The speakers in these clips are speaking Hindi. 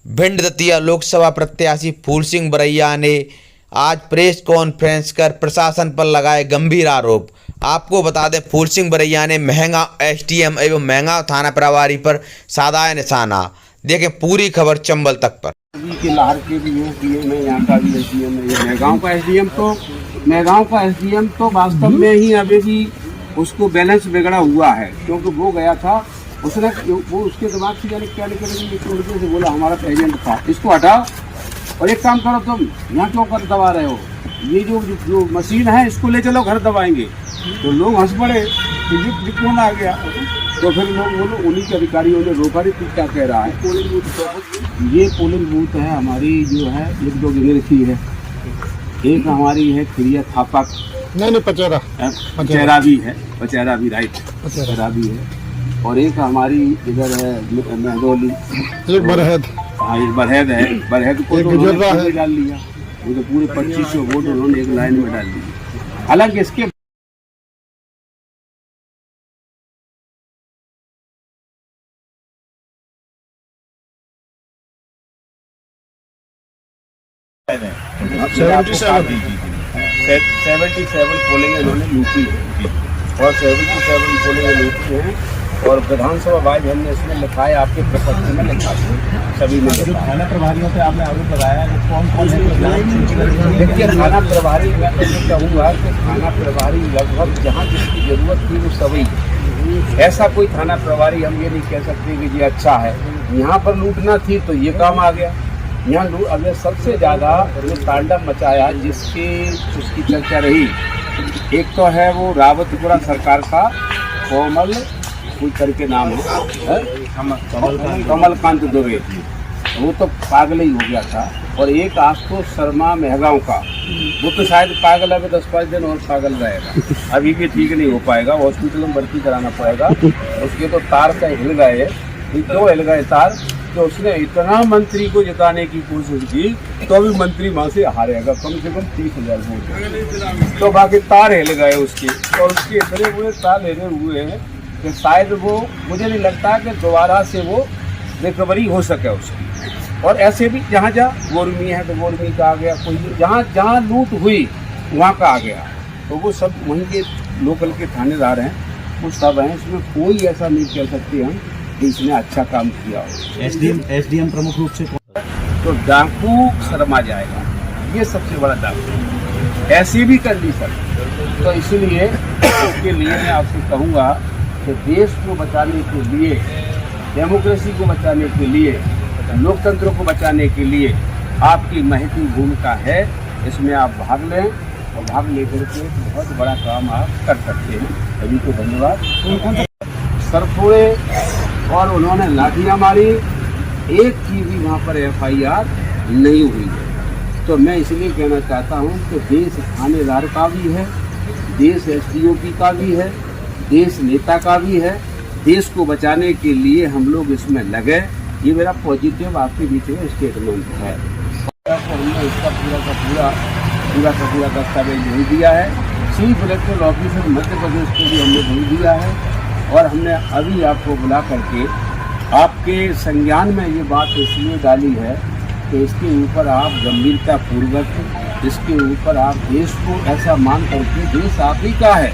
भिंड दतिया लोकसभा प्रत्याशी फूल सिंह बरैया ने आज प्रेस कॉन्फ्रेंस कर प्रशासन पर लगाए गंभीर आरोप। आपको बता दें, फूल सिंह बरैया ने महंगा एसडीएम एवं महंगा थाना प्रभारी पर साधा निशाना। देखें पूरी खबर चंबल तक पर। लाहौर के भी एसडीएम है, यहाँ का भी एसडीएम है। ये महगांव का एसडीएम तो वास्तव में ही अभी भी उसको बैलेंस बिगड़ा हुआ है, क्योंकि वो गया था, उसने वो उसके दिमाग से जाने क्या निकल से बोला हमारा एजेंट था, इसको हटाओ और एक काम करो, तुम यहाँ क्यों कर दबा रहे हो, ये जो मशीन है इसको ले चलो घर दबाएंगे। तो लोग हंस पड़े, कौन आ गया। तो फिर लोग बोलो उन्हीं के अधिकारियों ने रोका। तू क्या कह रहा है? ये पोलिंग बूथ है हमारी, जो है एक दो गिंगरसी है, एक हमारी है क्रिया थापक, नहीं पचेरा भी है, पचेरा भी राइट, पचेरा भी है, और एक हमारी इधर है महदौली, एक बरहेद। हाँ एक बरहेद है, बरहेद को तो उन्होंने डाल लिया, वो तो पूरे 2500 वोट उन्होंने एक लाइन में डाल दिया। हालांकि इसके आपको 77 पोलिंग इन्होंने लूटी है, और 77 पोलिंग लूटी है। और विधानसभा वाइज हमने इसमें लिखा है, आपके प्रपत्र में लिखा है सभी में। थाना प्रभारियों से आपने आरोप लगाया कि कौन कौन है? देखिए थाना प्रभारी, मैं तो कहूँगा कि थाना प्रभारी लगभग जहाँ जिसकी जरूरत थी वो सभी, ऐसा कोई थाना प्रभारी हम ये नहीं कह सकते कि ये अच्छा है। यहाँ पर लूटना थी तो ये काम आ गया। यहाँ अगर सबसे ज़्यादा जो तांडव मचाया उसकी चर्चा रही, एक तो है वो रावतपुरा सरकार का कोमल कोई करके नाम है, कमलकांत दुबे, वो तो पागल ही हो गया था। और एक आशुतोष शर्मा महगांव का, वो तो शायद पागल है, 10-5 दिन और पागल रहेगा, अभी भी ठीक नहीं हो पाएगा, हॉस्पिटल में भर्ती कराना पड़ेगा। उसके तो तार से हिल गए, क्यों हिल गए तार? तो उसने इतना मंत्री को जिताने की कोशिश की तो भी मंत्री वहाँ से हारेगा, कम से कम 30,000 वोट, तो बाकी तार हिल गए उसके। और उसके इतने हुए तार हिले हुए हैं कि शायद वो, मुझे नहीं लगता कि दोबारा से वो रिकवरी हो सके उसकी। और ऐसे भी जहाँ जहाँ गोरमी है तो गोरमी का आ गया, कोई जहाँ जहाँ लूट हुई वहाँ का आ गया, तो वो सब वहीं के लोकल के थानेदार हैं, वो सब हैं। इसमें कोई ऐसा नहीं कह सकते हम कि इसने अच्छा काम किया हो। एसडीएम प्रमुख रूप से तो डाकू शर्मा जाएगा, ये सबसे बड़ा डाकू, ऐसी भी कंडीशन। तो इसलिए इसके लिए मैं आपसे कहूँगा कि देश को बचाने के लिए, डेमोक्रेसी को बचाने के लिए, लोकतंत्र को बचाने के लिए आपकी महती भूमिका है। इसमें आप भाग लें और भाग लेकर के बहुत बड़ा काम आप कर सकते हैं। सभी को धन्यवाद। सरफोड़े और उन्होंने लाठियाँ मारी, एक की भी वहाँ पर FIR नहीं हुई है। तो मैं इसलिए कहना चाहता हूँ कि देश थानेदार का भी है, देश SDOP का भी है, देश नेता का भी है। देश को बचाने के लिए हम लोग इसमें लगे, ये मेरा पॉजिटिव आपके बीच में स्टेटमेंट है। हमने इसका पूरा दस्तावेज भेज दिया है, chief electoral officer Madhya Pradesh को भी हमने भेज दिया है। और हमने अभी आपको बुला करके आपके संज्ञान में ये बात इसलिए डाली है कि इसके ऊपर आप गंभीरता पूर्वक, इसके ऊपर आप देश को ऐसा मान करके, देश आप ही का है,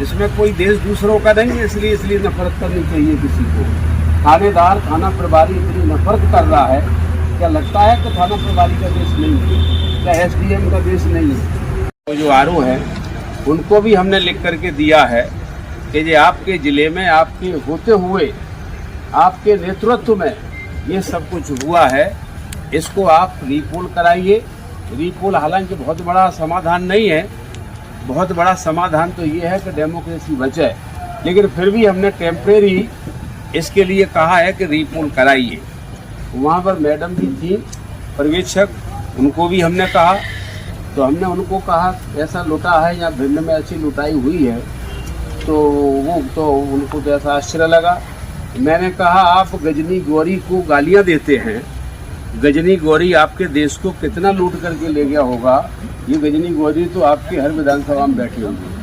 इसमें कोई देश दूसरों का नहीं है, इसलिए नफरत करनी चाहिए किसी को। थानेदार, थाना प्रभारी इतनी नफरत कर रहा है, क्या लगता है कि थाना प्रभारी का देश नहीं है, क्या SDM का देश नहीं है? तो जो RO है उनको भी हमने लिख करके दिया है कि ये आपके ज़िले में आपके होते हुए, आपके नेतृत्व में ये सब कुछ हुआ है, इसको आप रिपोल कराइए। रिपोल हालांकि बहुत बड़ा समाधान नहीं है, बहुत बड़ा समाधान तो ये है कि डेमोक्रेसी बचे, लेकिन फिर भी हमने टेम्परेरी इसके लिए कहा है कि रिपोल कराइए। वहाँ पर मैडम भी थी पर्यवेक्षक, उनको भी हमने कहा, तो हमने उनको कहा ऐसा लुटा है या भिंड में ऐसी लुटाई हुई है, तो उनको तो ऐसा आश्चर्य लगा। मैंने कहा आप गजनी गौरी को गालियाँ देते हैं, गजनी गौरी आपके देश को कितना लूट करके ले गया होगा, ये गजनी गौरी तो आपके हर विधानसभा में बैठी होंगी।